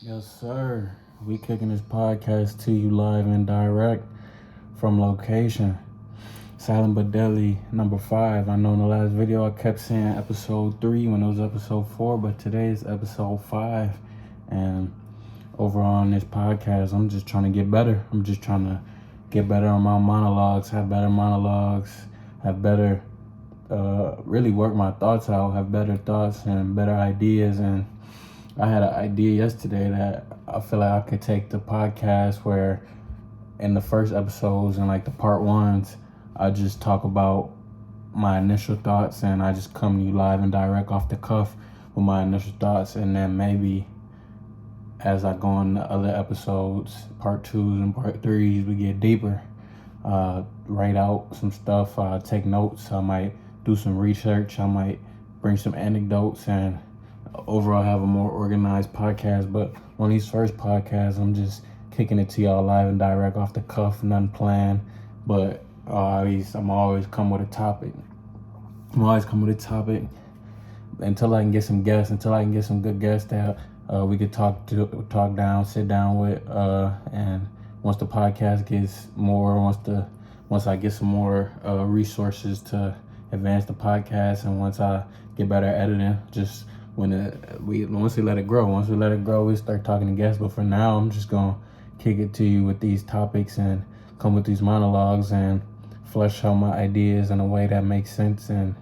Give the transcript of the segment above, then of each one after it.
Yes, sir. We kicking this podcast to you live and direct from location. Silent but Deadly number 5. I know in the last video I kept saying episode 3 when it was episode 4, but today is episode 5. And overall on this podcast, I'm just trying to get better. I'm just trying to get better on my monologues, have better monologues, have better, really work my thoughts out, have better thoughts and better ideas. And I had an idea yesterday that I feel like I could take the podcast where in the first episodes and like the part ones, I just talk about my initial thoughts and I just come to you live and direct off the cuff with my initial thoughts. And then maybe as I go on the other episodes, part 2s and part 3s, we get deeper. Write out some stuff, take notes. I might do some research. I might bring some anecdotes and overall have a more organized podcast. But on these first podcasts, I'm just kicking it to y'all live and direct off the cuff, nothing planned. But I'm always come with a topic. Until I can get some guests, until I can get some good guests that we could talk down, sit down with, and once the podcast gets more, once I get some more resources to advance the podcast, and once I get better at editing, just once we let it grow, we start talking to guests. But for now, I'm just gonna kick it to you with these topics and come with these monologues and flesh out my ideas in a way that makes sense, and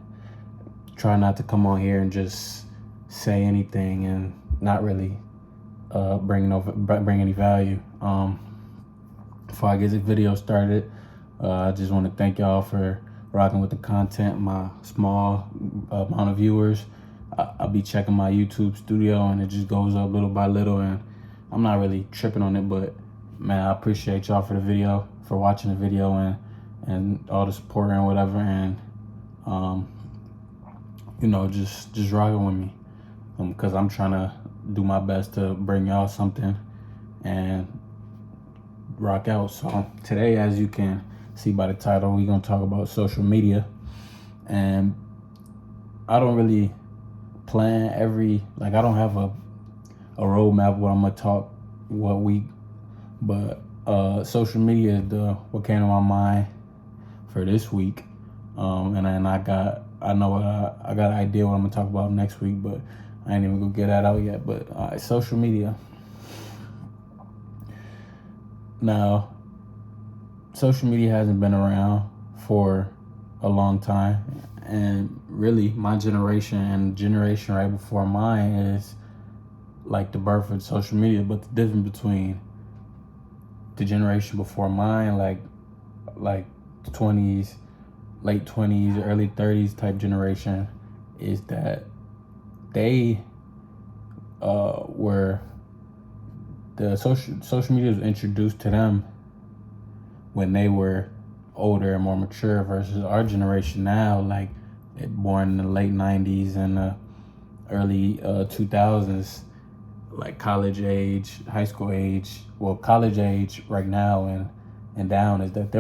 try not to come on here and just say anything and not really bring any value. Before I get this video started, I just want to thank y'all for rocking with the content. My small amount of viewers, I'll be checking my YouTube studio and it just goes up little by little, and I'm not really tripping on it, but man, I appreciate y'all for the video, for watching the video and all the support and whatever, and just rocking with me, because I'm trying to do my best to bring y'all something and rock out. So today, as you can see by the title, we're gonna talk about social media. And I don't really plan I don't have a roadmap where I'm gonna talk what week, but social media is what came to my mind for this week. And then I got an idea what I'm gonna talk about next week, but I ain't even gonna get that out yet. But social media. Now, social media hasn't been around for a long time, and really my generation and generation right before mine is like the birth of social media. But the difference between the generation before mine, like the 20s, late 20s, early 30s type generation, is that they were the social media was introduced to them when they were older and more mature, versus our generation now, like born in the late 90s and early 2000s, like college age, high school age, college age right now and down, is that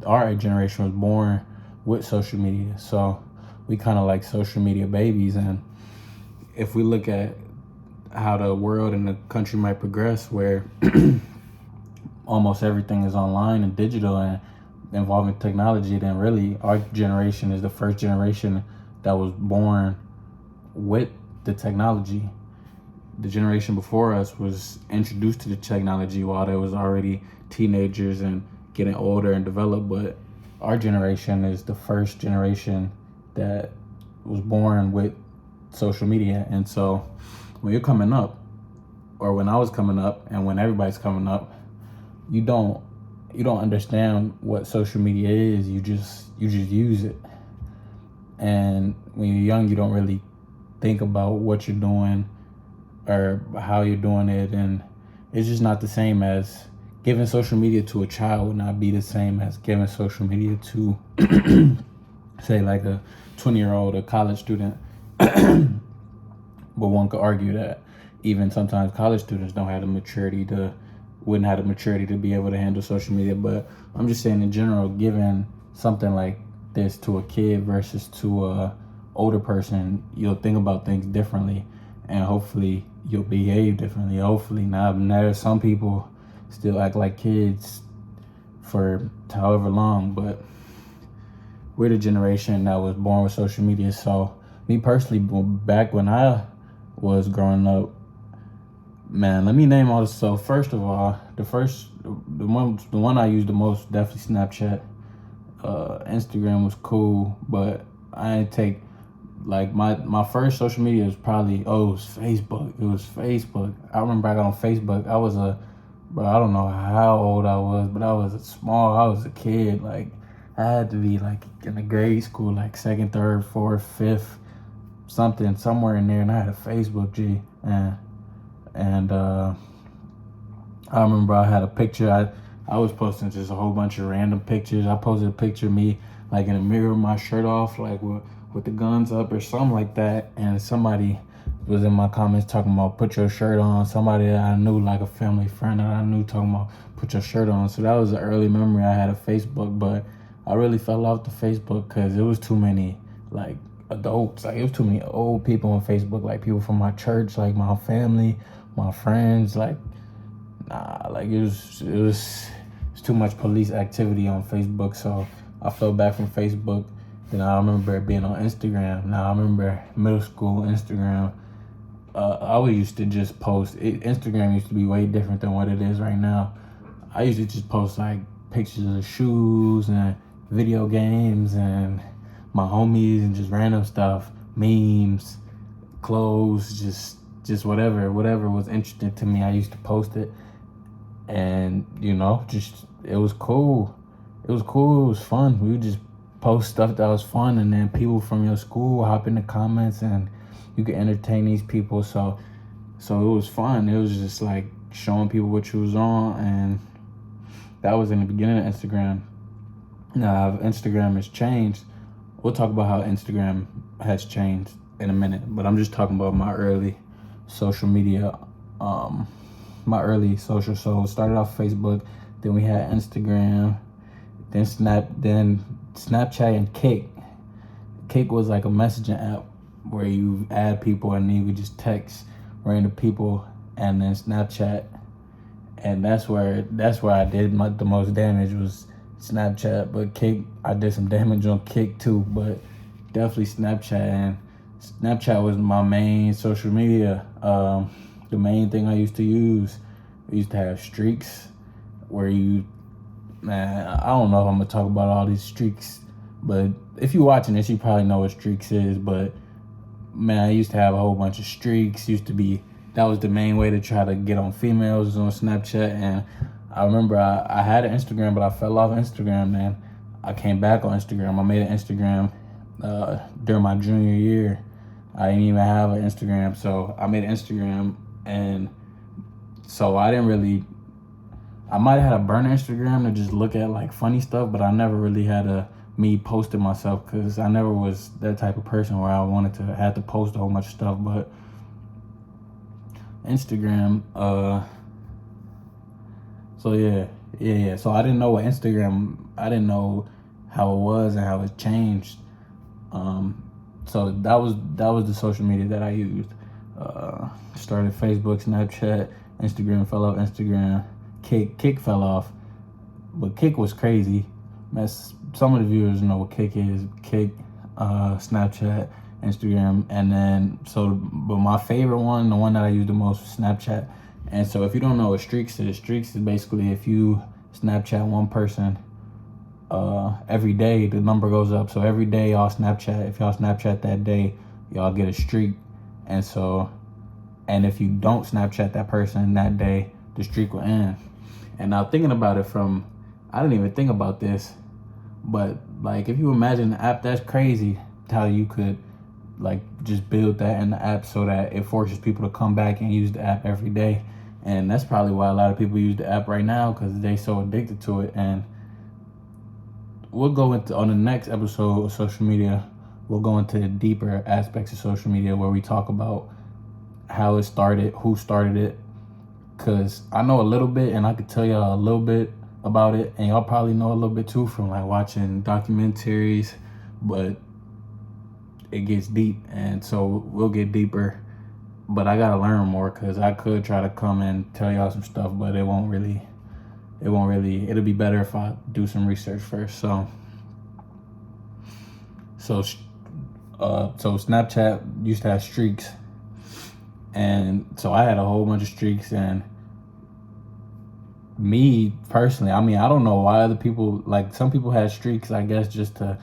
our generation was born with social media. So we kind of like social media babies. And if we look at how the world and the country might progress, where almost everything is online and digital and involving technology, then really our generation is the first generation that was born with the technology. The generation before us was introduced to the technology while they was already teenagers and getting older and developed, but our generation is the first generation that was born with social media. And so when you're coming up, or when I was coming up, and when everybody's coming up, you don't understand what social media is. You just use it. And when you're young, you don't really think about what you're doing or how you're doing it, and it's just not the same. As giving social media to a child would not be the same as giving social media to say like a 20-year-old, a college student. But one could argue that even sometimes college students wouldn't have the maturity to be able to handle social media. But I'm just saying in general, giving something like this to a kid versus to a older person, you'll think about things differently. and hopefully you'll behave differently. Hopefully, now there's some people still act like kids for however long, but we're the generation that was born with social media. So me personally, back when I was growing up, man, let me name all this. So first of all, the one I used the most, definitely Snapchat. Instagram was cool, but I didn't take, like, my first social media was probably, it was Facebook. It was Facebook. I remember I got on Facebook. Bro, I don't know how old I was, but I was a kid. Like, I had to be like in the grade school, like second, third, fourth, fifth, somewhere in there, and I had a Facebook, and I remember I had a picture. I was posting just a whole bunch of random pictures. I posted a picture of me like in a mirror with my shirt off, like with the guns up or something like that. And somebody was in my comments talking about put your shirt on. Somebody that I knew, like a family friend that I knew, talking about put your shirt on. So that was an early memory I had of Facebook. But I really fell off the Facebook because it was too many like adults. Like, it was too many old people on Facebook, like people from my church, like my family, my friends. Like, nah, like it was too much police activity on Facebook. So I fell back from Facebook. Then I remember being on Instagram. Now I remember middle school Instagram. I always used to just post. Instagram used to be way different than what it is right now. I used to just post like pictures of shoes and video games and my homies and just random stuff, memes, clothes, just whatever was interesting to me. I used to post it, and just it was cool. It was fun. We would just post stuff that was fun, and then people from your school hop in the comments, and you could entertain these people. So it was fun. It was just like showing people what you was on, and that was in the beginning of Instagram. Now Instagram has changed. We'll talk about how Instagram has changed in a minute, but I'm just talking about my early social media, my early social. So it started off Facebook, then we had Instagram, then Snapchat and Kick. Kick was like a messaging app where you add people and then you could just text random people, and then Snapchat, and that's where I did the most damage was Snapchat. But Kick, I did some damage on Kick too, but definitely Snapchat. And Snapchat was my main social media. The main thing I used to use. I used to have streaks where I don't know if I'm gonna talk about all these streaks, but if you're watching this, you probably know what streaks is. But man, I used to have a whole bunch of streaks. That was the main way to try to get on females on Snapchat. And I remember I had an Instagram, but I fell off Instagram, man. I came back on Instagram. I made an Instagram during my junior year. I didn't even have an Instagram, so I made an Instagram, and so I might have had a burner Instagram to just look at like funny stuff, but I never really had me posting myself, because I never was that type of person where I wanted to have to post a whole bunch of stuff. But Instagram, so yeah. So I didn't know I didn't know how it was and how it changed. So that was the social media that I used. Started Facebook, Snapchat, Instagram fell off. Instagram, Kick fell off, but Kick was crazy. Some of the viewers know what Kick is. Kick, Snapchat, Instagram, and then but my favorite one, the one that I use the most, was Snapchat. And so if you don't know what streaks is basically if you Snapchat one person every day, the number goes up. So every day if y'all Snapchat that day, y'all get a streak. And if you don't Snapchat that person that day, the streak will end. And now thinking about it I didn't even think about this, but like if you imagine the app, that's crazy how you could like just build that in the app so that it forces people to come back and use the app every day. And that's probably why a lot of people use the app right now, because they so addicted to it. And we'll go into, on the next episode of social media, we'll go into the deeper aspects of social media where we talk about how it started, who started it, because I know a little bit and I could tell y'all a little bit about it, and y'all probably know a little bit too from like watching documentaries, but it gets deep, and so we'll get deeper but I gotta learn more because I could try to come and tell y'all some stuff, but it'll be better if I do some research first. So so Snapchat used to have streaks, and so I had a whole bunch of streaks. And me personally, I mean, I don't know why other people, like some people had streaks, I guess, just to,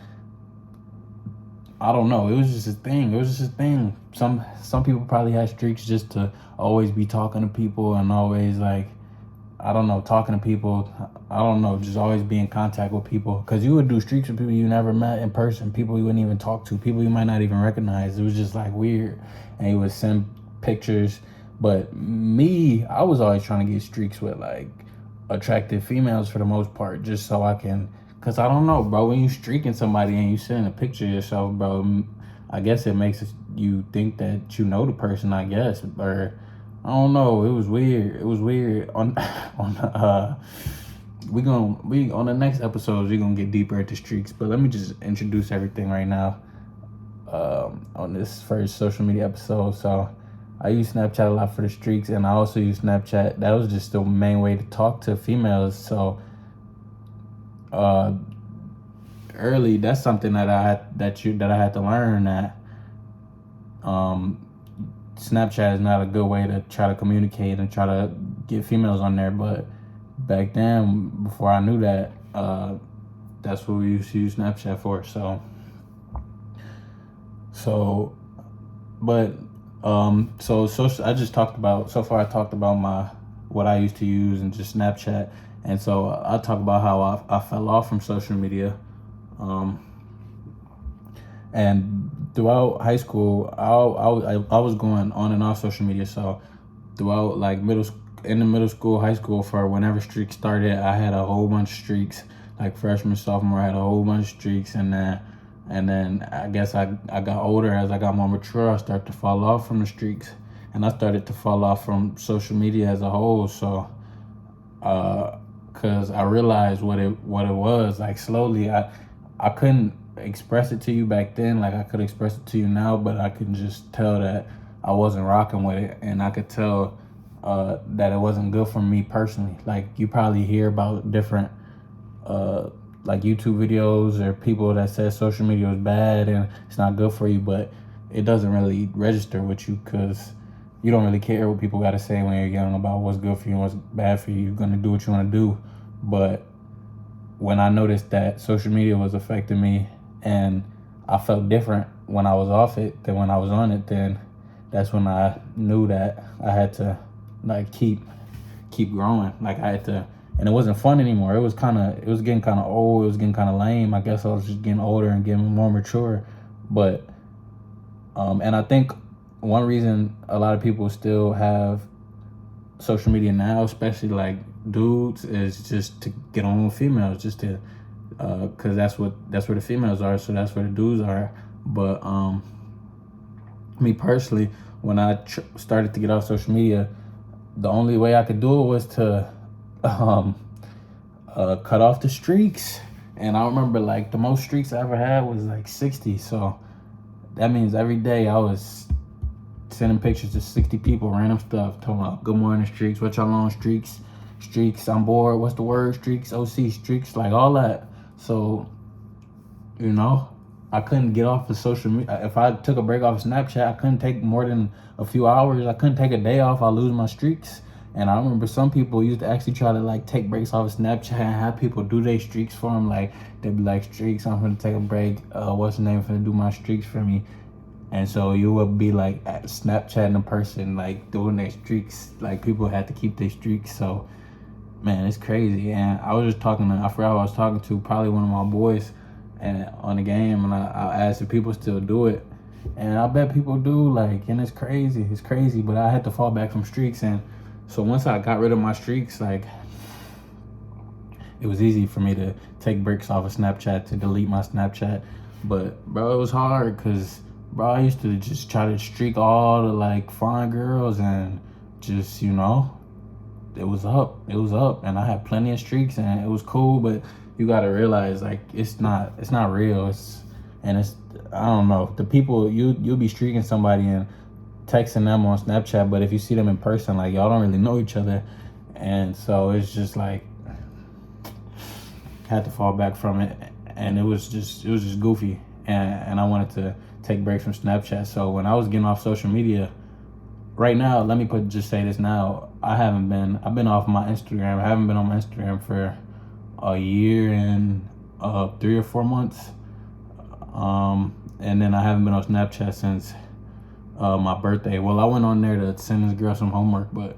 I don't know. It was just a thing. It was just a thing. Some people probably had streaks just to always be talking to people and always like, I don't know, talking to people. I don't know, just always be in contact with people. Cause you would do streaks with people you never met in person, people you wouldn't even talk to, people you might not even recognize. It was just like weird. And you would send pictures. But me, I was always trying to get streaks with like attractive females for the most part, just so I can. Cause I don't know, bro. When you streaking somebody and you send a picture of yourself, bro, I guess it makes you think that you know the person. I guess, or I don't know. It was weird. It was weird. We on the next episodes we gonna get deeper into streaks. But let me just introduce everything right now. On this first social media episode, so I use Snapchat a lot for the streaks, and I also use Snapchat. That was just the main way to talk to females. So uh early, that's something that I had to learn, that um Snapchat is not a good way to try to communicate and try to get females on there. But back then, before I knew that, that's what we used to use Snapchat for. So but social, I just talked about, so far I talked about what I used to use and just Snapchat. And so I'll talk about how I fell off from social media. And throughout high school, I was going on and off social media. So throughout like in the middle school, high school, for whenever streaks started, I had a whole bunch of streaks. Like freshman, sophomore, I had a whole bunch of streaks. And then I guess I got older. As I got more mature, I started to fall off from the streaks. And I started to fall off from social media as a whole. So because I realized what it was. Like slowly, I couldn't express it to you back then like I could express it to you now, but I could just tell that I wasn't rocking with it, and I could tell that it wasn't good for me personally. Like you probably hear about different like YouTube videos or people that say social media is bad and it's not good for you, but it doesn't really register with you because you don't really care what people got to say when you're young about what's good for you and what's bad for you. You're gonna do what you want to do. But when I noticed that social media was affecting me and I felt different when I was off it than when I was on it, then that's when I knew that I had to like keep growing. Like I had to, and it wasn't fun anymore. It was getting kind of old. It was getting kind of lame. I guess I was just getting older and getting more mature. But and I think one reason a lot of people still have social media now, especially like dudes, is just to get on with females, just to because that's where the females are, so that's where the dudes are. But me personally, when I started to get off social media, the only way I could do it was to cut off the streaks. And I remember like the most streaks I ever had was like 60. So that means every day I was sending pictures to 60 people, random stuff, talking about good morning streaks, what y'all on streaks, I'm bored, what's the word, streaks, OC streaks, like all that. So, you know, I couldn't get off of social media. If I took a break off of Snapchat, I couldn't take more than a few hours. I couldn't take a day off. I lose my streaks. And I remember some people used to actually try to like take breaks off of Snapchat and have people do their streaks for them. Like they'd be like, streaks, I'm gonna take a break. What's the name, gonna do my streaks for me? And so you would be like at Snapchatting a person, like doing their streaks. Like people had to keep their streaks. So man, it's crazy. And I was just talking to, I forgot who I was talking to, probably one of my boys, and on the game, and I asked if people still do it. And I bet people do, like, and it's crazy. But I had to fall back from streaks. And so once I got rid of my streaks, like, it was easy for me to take breaks off of Snapchat, to delete my Snapchat. But bro, it was hard because bro, I used to just try to streak all the like fine girls, and just, you know, it was up, and I had plenty of streaks, and it was cool. But you gotta realize, like, it's not real. It's I don't know, the people, you'll be streaking somebody, and texting them on Snapchat, but if you see them in person, like y'all don't really know each other, and so it's just like had to fall back from it, and it was just goofy, and I wanted to take breaks from Snapchat. So when I was getting off social media, right now, let me just say this now, I've been off my Instagram. I haven't been on my Instagram for a year and 3 or 4 months, and then I haven't been on Snapchat since my birthday. Well, I went on there to send this girl some homework, but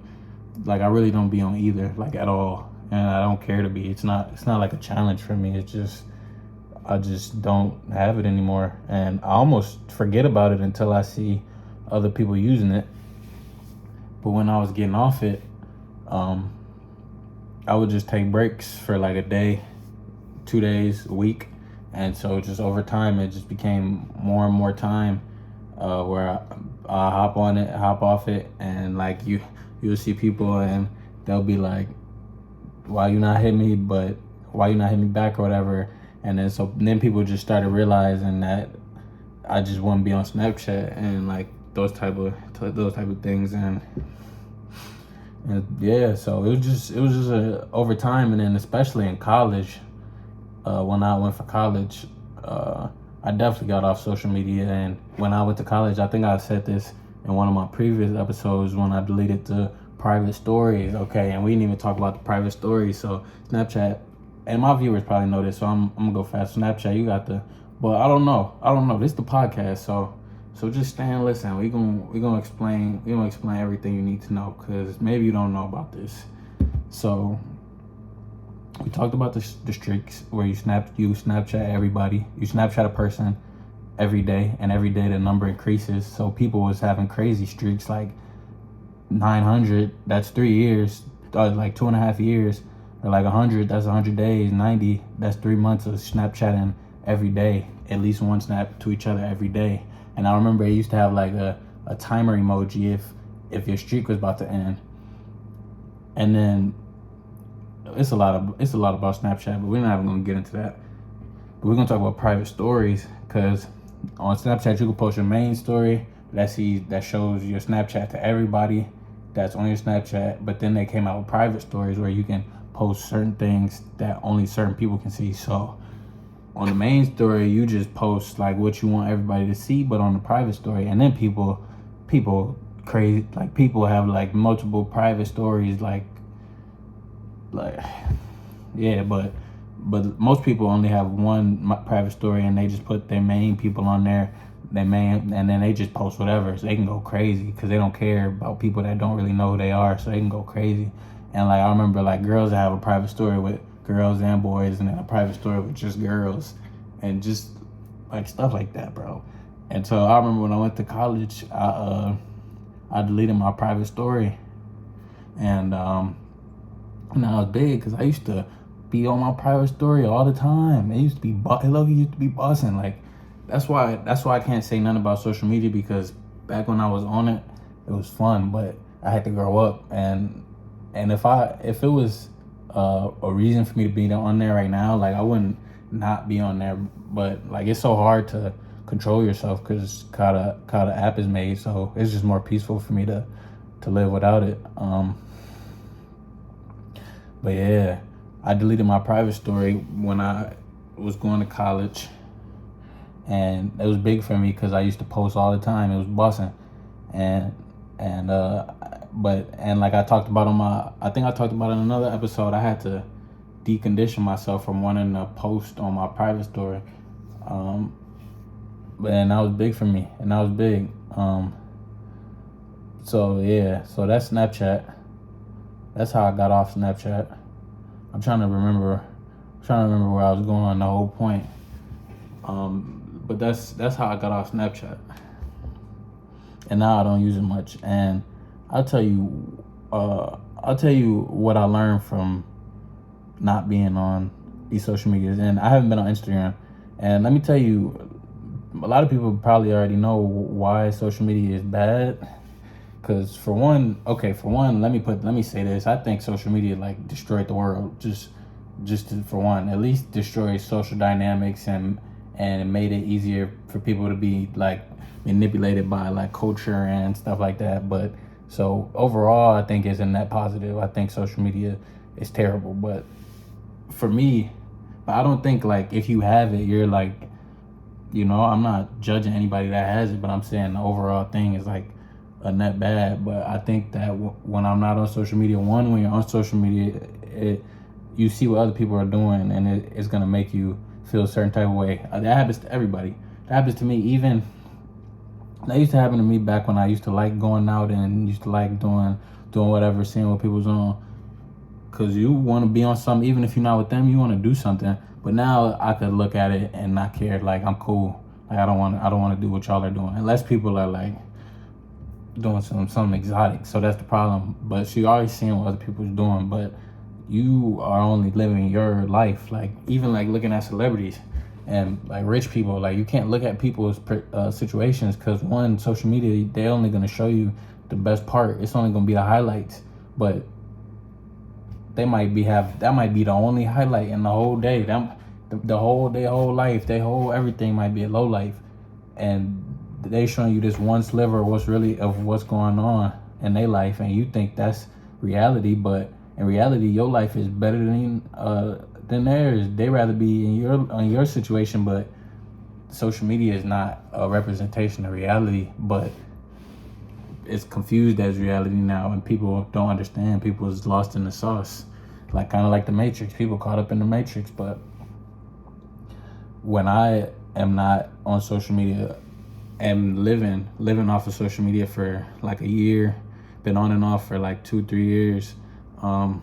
like I really don't be on either, like at all, and I don't care to be. It's not like a challenge for me. It's just I just don't have it anymore, and I almost forget about it until I see other people using it. But when I was getting off it, I would just take breaks for like a day, 2 days, a week, and so just over time it just became more and more time where I hop on it, hop off it, and like you'll see people and they'll be like, why you not hit me back or whatever. And then people just started realizing that I just wouldn't be on Snapchat and like those type of things, and yeah, so it was just over time. And then especially in college, when I went for college, I definitely got off social media. And when I went to college, I think I said this in one of my previous episodes when I deleted the private stories. Okay, and we didn't even talk about the private stories. So Snapchat, and my viewers probably know this, so I'm gonna go fast. Snapchat, you got but I don't know. This is the podcast, so just stay and listen. We gonna explain everything you need to know, because maybe you don't know about this. So we talked about the streaks where you Snapchat everybody, you Snapchat a person every day, and every day the number increases. So people was having crazy streaks like 900. That's 3 years, like 2.5 years. Or like 100, that's 100 days. 90, that's 3 months of Snapchatting every day, at least one snap to each other every day. And I remember it used to have like a timer emoji if your streak was about to end. And then it's a lot about Snapchat, but we're not even gonna get into that. But we're gonna talk about private stories, because on Snapchat you can post your main story that shows your Snapchat to everybody that's on your Snapchat. But then they came out with private stories where you can post certain things that only certain people can see. So on the main story, you just post like what you want everybody to see, but on the private story, and then people crazy, like people have like multiple private stories, like yeah, but most people only have one private story, and they just put their main people on there, and then they just post whatever, so they can go crazy because they don't care about people that don't really know who they are, so they can go crazy. And like I remember like girls that have a private story with girls and boys, and then a private story with just girls, and just like stuff like that, bro. And so I remember when I went to college, I deleted my private story, and now it's big because I used to be on my private story all the time. It used to be buzzing. Like that's why I can't say nothing about social media, because back when I was on it, it was fun, but I had to grow up, and if it was a reason for me to be on there right now, like I wouldn't not be on there. But like it's so hard to control yourself because how the app is made, so it's just more peaceful for me to live without it. But yeah, I deleted my private story when I was going to college, and it was big for me because I used to post all the time. It was busting, and like I talked about I think I talked about in another episode, I had to decondition myself from wanting to post on my private story. And that was big for me, and that was big. So yeah, so that's Snapchat. That's how I got off Snapchat. I'm trying to remember where I was going, the whole point. But that's how I got off Snapchat. And now I don't use it much. And I'll tell you what I learned from not being on these social medias. And I haven't been on Instagram. And let me tell you, a lot of people probably already know why social media is bad. Because for one, let me say this. I think social media like destroyed the world. For one, at least destroys social dynamics and and it made it easier for people to be like manipulated by like culture and stuff like that. But so overall, I think it's a net positive. I think social media is terrible, but for me, I don't think like if you have it, you're like, I'm not judging anybody that has it, but I'm saying the overall thing is like a net bad. But I think that when I'm not on social media, when you're on social media, you see what other people are doing, and it's gonna make you feel a certain type of way. That happens to everybody. That happens to me. Even that used to happen to me back when I used to like going out and used to like doing whatever, seeing what people's on. Cause you want to be on something, even if you're not with them, you want to do something. But now I could look at it and not care. Like I'm cool. Like I don't want to do what y'all are doing, unless people are like doing something exotic. So that's the problem. But so you're always seeing what other people's doing, but you are only living your life. Like even like looking at celebrities and like rich people, like you can't look at people's situations, because one, social media, they're only gonna show you the best part. It's only gonna be the highlights, but that might be the only highlight in the whole day. The whole day, whole life, everything might be a low life, and they showing you this one sliver of what's going on in their life, and you think that's reality. But in reality, your life is better than theirs. They rather be in your situation, but social media is not a representation of reality, but it's confused as reality now, and people don't understand. People is lost in the sauce, like kind of like the Matrix. People caught up in the Matrix. But when I am not on social media and living off of social media for like a year, been on and off for like 2-3 years, I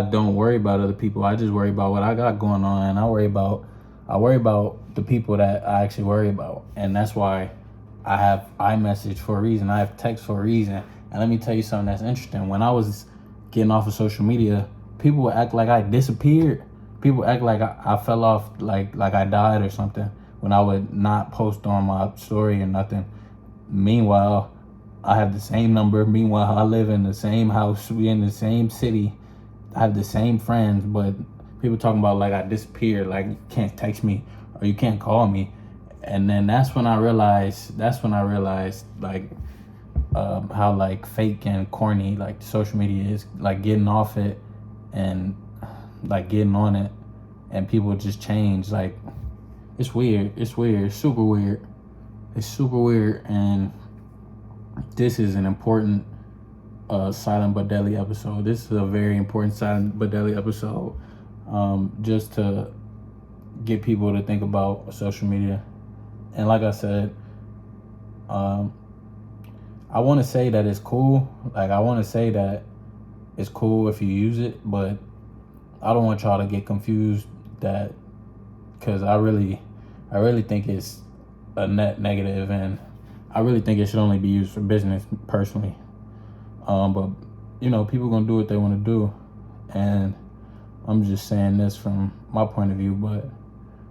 don't worry about other people. I just worry about what I got going on, and I worry about the people that I actually worry about. And that's why I have iMessage for a reason. I have text for a reason. And let me tell you something that's interesting. When I was getting off of social media, people would act like I disappeared. People act like I fell off, like I died or something, when I would not post on my story or nothing. Meanwhile, I have the same number. Meanwhile, I live in the same house. We in the same city. I have the same friends, but people talking about like I disappeared, like you can't text me or you can't call me. And then that's when I realized like how like fake and corny like social media is, like getting off it and like getting on it, and people just change. Like it's weird. It's super weird. And this is an important Silent but Deadly episode. This is a very important Silent but Deadly episode, just to get people to think about social media. And like I said, I want to say that it's cool. Like I want to say that it's cool if you use it, but I don't want y'all to get confused that, because I really think it's a net negative, and I really think it should only be used for business personally. But people gonna do what they want to do, and I'm just saying this from my point of view. But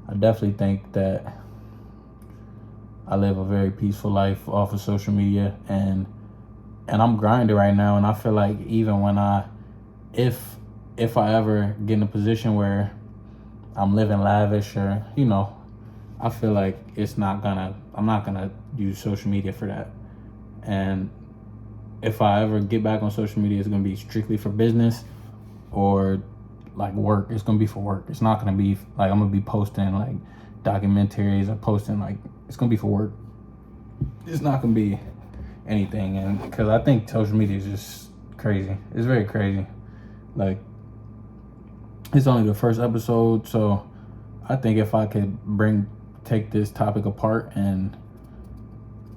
I definitely think that I live a very peaceful life off of social media, and I'm grinding right now. And I feel like even when if I ever get in a position where I'm living lavish, or I feel like I'm not gonna use social media for that. And if I ever get back on social media, it's gonna be strictly for business or like work. It's gonna be for work. It's not gonna be like I'm gonna be posting like documentaries or posting like, it's gonna be for work. It's not gonna be anything. And because I think social media is just crazy. It's very crazy. Like it's only the first episode, so I think if I could take this topic apart and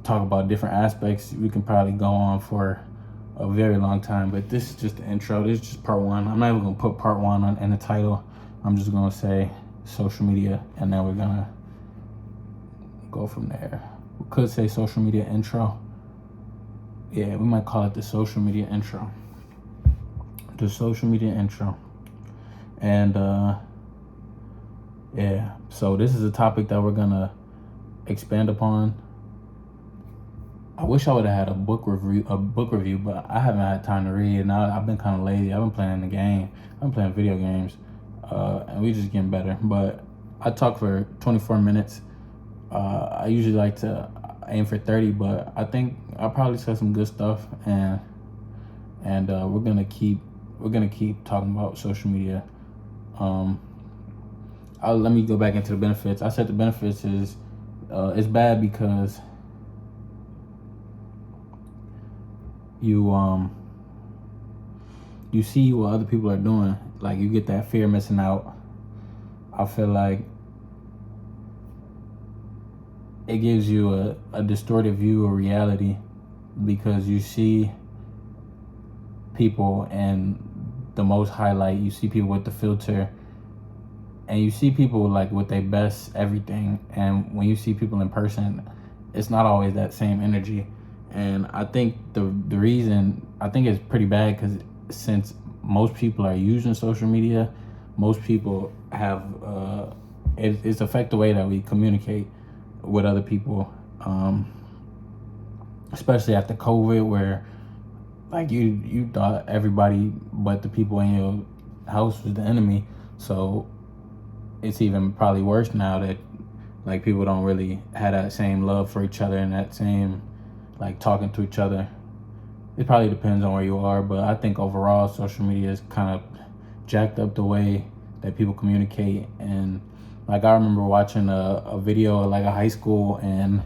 talk about different aspects, we can probably go on for a very long time. But this is just the intro. This is just part one. I'm not even gonna put part one in the title. I'm just gonna say social media, and then we're gonna go from there. We could say social media intro. Yeah, we might call it the social media intro. The social media intro. And yeah, so this is a topic that we're gonna expand upon. I wish I would have had a book review, but I haven't had time to read. Now I've been kind of lazy. I've been playing the game. I've been playing video games, and we just getting better. But I talk for 24 minutes. I usually like to aim for 30, but I think I probably said some good stuff, and we're gonna keep talking about social media. Let me go back into the benefits. I said the benefits is it's bad because you see what other people are doing. Like, you get that fear of missing out. I feel like it gives you a distorted view of reality because you see people and the most highlight, you see people with the filter, and you see people like with their best everything, and when you see people in person, it's not always that same energy. And I think the reason, I think it's pretty bad because since most people are using social media, most people have it's affect the way that we communicate with other people, especially after COVID, where like you thought everybody but the people in your house was the enemy. So it's even probably worse now that like people don't really have that same love for each other and that same like talking to each other. It probably depends on where you are, but I think overall social media is kind of jacked up the way that people communicate. And like I remember watching a video of like a high school, and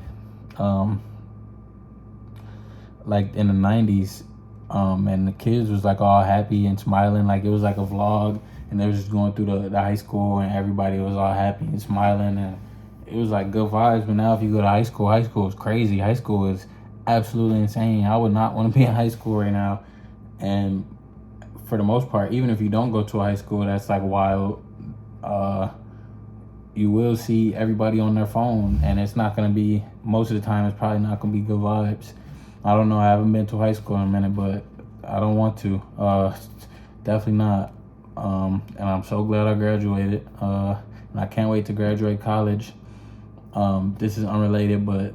like in the 90s, and the kids was like all happy and smiling, like it was like a vlog, and they was just going through the high school, and everybody was all happy and smiling, and it was like good vibes. But now if you go to high school is crazy. High school is absolutely insane. I would not want to be in high school right now. And for the most part, even if you don't go to a high school that's like wild, you will see everybody on their phone, and it's not going to be, most of the time, it's probably not going to be good vibes. I don't know, I haven't been to high school in a minute, but I don't want to. Definitely not. And I'm so glad I graduated. And I can't wait to graduate college. This is unrelated, but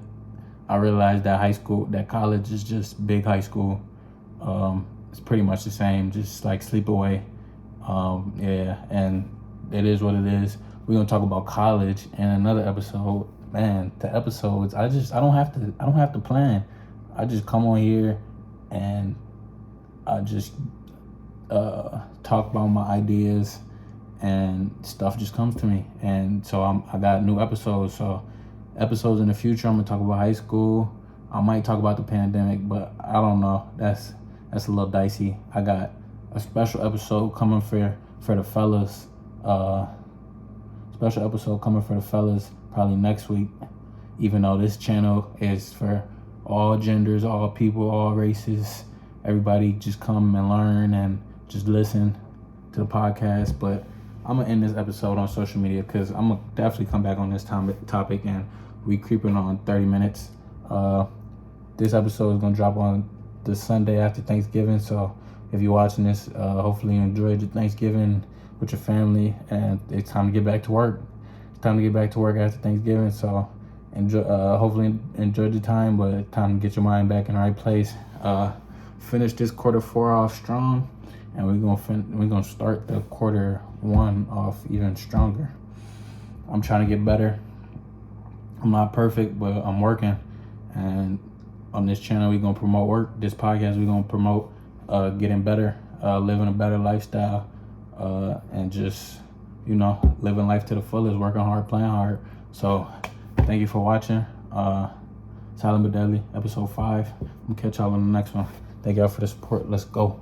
I realized that college is just big high school. It's pretty much the same, just like sleepaway. Yeah, and it is what it is. We're gonna talk about college in another episode. Man, the episodes, I don't have to plan. I just come on here and I just talk about my ideas, and stuff just comes to me. And so I got new episodes. So episodes in the future, I'm gonna talk about high school. I might talk about the pandemic, but I don't know. That's a little dicey. I got a special episode coming for the fellas. Special episode coming for the fellas probably next week. Even though this channel is for all genders, all people, all races, everybody just come and learn and just listen to the podcast. But I'm gonna end this episode on social media because I'm gonna definitely come back on this topic, and we creeping on 30 minutes. This episode is gonna drop on the Sunday after Thanksgiving, so if you're watching this, hopefully you enjoyed your Thanksgiving with your family, and it's time to get back to work. It's time to get back to work after Thanksgiving, so enjoy. Hopefully enjoy the time, but time to get your mind back in the right place. Finish this Q4 off strong, and we're gonna start the Q1 off even stronger. I'm trying to get better. I'm not perfect, but I'm working. And on this channel, we're gonna promote work. This podcast, we're gonna promote getting better, living a better lifestyle, and just, living life to the fullest, working hard, playing hard. So thank you for watching. Silent but Deadly, episode 5. I'm gonna catch y'all on the next one. Thank y'all for the support. Let's go.